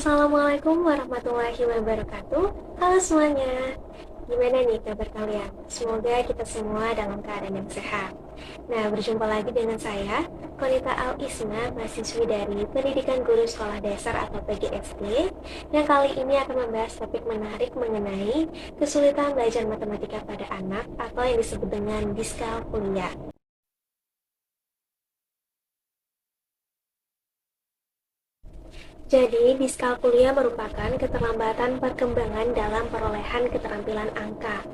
Assalamualaikum warahmatullahi wabarakatuh. Halo semuanya. Gimana nih kabar kalian? Semoga kita semua dalam keadaan yang sehat. Nah, berjumpa lagi dengan saya, Konita Al-Isma, mahasiswi dari Pendidikan Guru Sekolah Dasar atau PGSD, yang kali ini akan membahas topik menarik mengenai kesulitan belajar matematika pada anak atau yang disebut dengan diskalkulia. Jadi, diskalkulia merupakan keterlambatan perkembangan dalam perolehan keterampilan angka.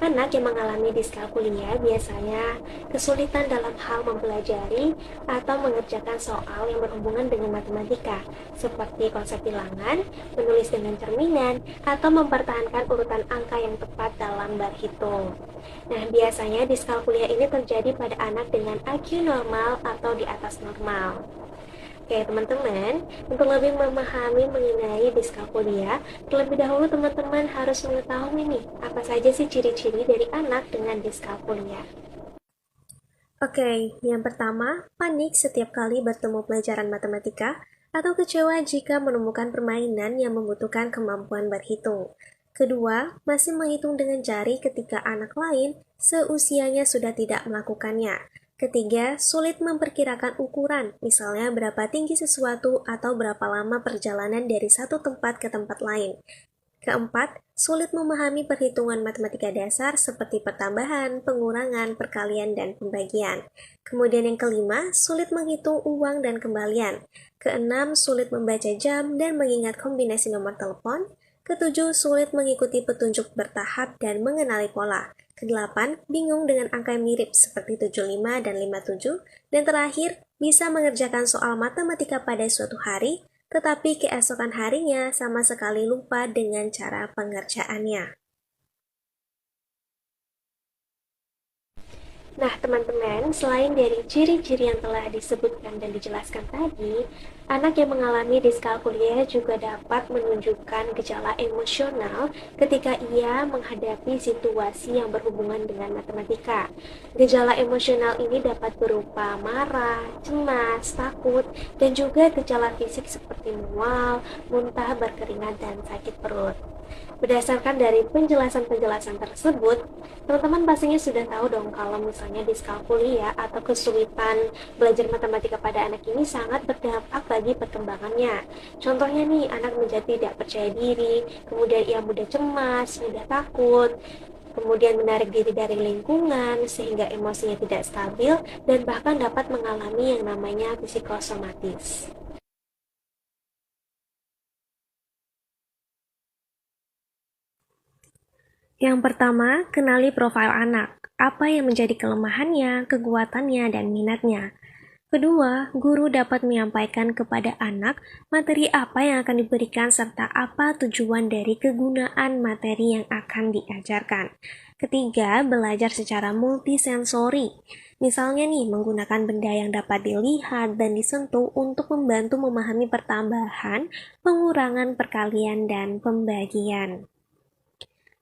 Anak yang mengalami diskalkulia biasanya kesulitan dalam hal mempelajari atau mengerjakan soal yang berhubungan dengan matematika, seperti konsep bilangan, menulis dengan cerminan, atau mempertahankan urutan angka yang tepat dalam berhitung. Nah, biasanya diskalkulia ini terjadi pada anak dengan IQ normal atau di atas normal. Oke, teman-teman, untuk lebih memahami mengenai diskalkulia, terlebih dahulu teman-teman harus mengetahui nih, apa saja sih ciri-ciri dari anak dengan diskalkulia. Oke, yang pertama, panik setiap kali bertemu pelajaran matematika, atau kecewa jika menemukan permainan yang membutuhkan kemampuan berhitung. Kedua, masih menghitung dengan jari ketika anak lain seusianya sudah tidak melakukannya. Ketiga, sulit memperkirakan ukuran, misalnya berapa tinggi sesuatu atau berapa lama perjalanan dari satu tempat ke tempat lain. Keempat, sulit memahami perhitungan matematika dasar seperti pertambahan, pengurangan, perkalian, dan pembagian. Kemudian yang kelima, sulit menghitung uang dan kembalian. Keenam, sulit membaca jam dan mengingat kombinasi nomor telepon. Ketujuh, sulit mengikuti petunjuk bertahap dan mengenali pola. Kedelapan, bingung dengan angka yang mirip seperti 75 dan 57. Dan terakhir, bisa mengerjakan soal matematika pada suatu hari, tetapi keesokan harinya sama sekali lupa dengan cara pengerjaannya. Nah, teman-teman, selain dari ciri-ciri yang telah disebutkan dan dijelaskan tadi, anak yang mengalami diskalkulia juga dapat menunjukkan gejala emosional ketika ia menghadapi situasi yang berhubungan dengan matematika. Gejala emosional ini dapat berupa marah, cemas, takut, dan juga gejala fisik seperti mual, muntah, berkeringat, dan sakit perut. Berdasarkan dari penjelasan-penjelasan tersebut, teman-teman pastinya sudah tahu dong kalau misalnya diskalkulia atau kesulitan belajar matematika pada anak ini sangat berdampak bagi perkembangannya. Contohnya nih, anak menjadi tidak percaya diri, kemudian ia mudah cemas, mudah takut, kemudian menarik diri dari lingkungan sehingga emosinya tidak stabil dan bahkan dapat mengalami yang namanya psikosomatis. Yang pertama, kenali profil anak. Apa yang menjadi kelemahannya, kekuatannya, dan minatnya. Kedua, guru dapat menyampaikan kepada anak materi apa yang akan diberikan serta apa tujuan dari kegunaan materi yang akan diajarkan. Ketiga, belajar secara multisensori. Misalnya nih, menggunakan benda yang dapat dilihat dan disentuh untuk membantu memahami pertambahan, pengurangan, perkalian, dan pembagian.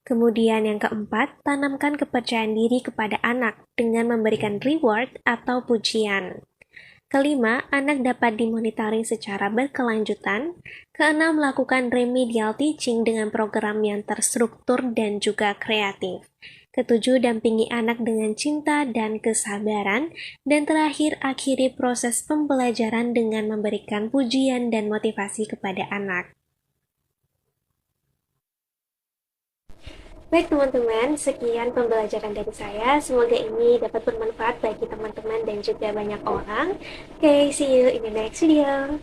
Kemudian yang keempat, tanamkan kepercayaan diri kepada anak dengan memberikan reward atau pujian. Kelima, anak dapat dimonitoring secara berkelanjutan. Keenam, lakukan remedial teaching dengan program yang terstruktur dan juga kreatif. Ketujuh, dampingi anak dengan cinta dan kesabaran. Dan terakhir, akhiri proses pembelajaran dengan memberikan pujian dan motivasi kepada anak. Baik teman-teman, sekian pembelajaran dari saya. Semoga ini dapat bermanfaat bagi teman-teman dan juga banyak orang. Okay, see you in the next video.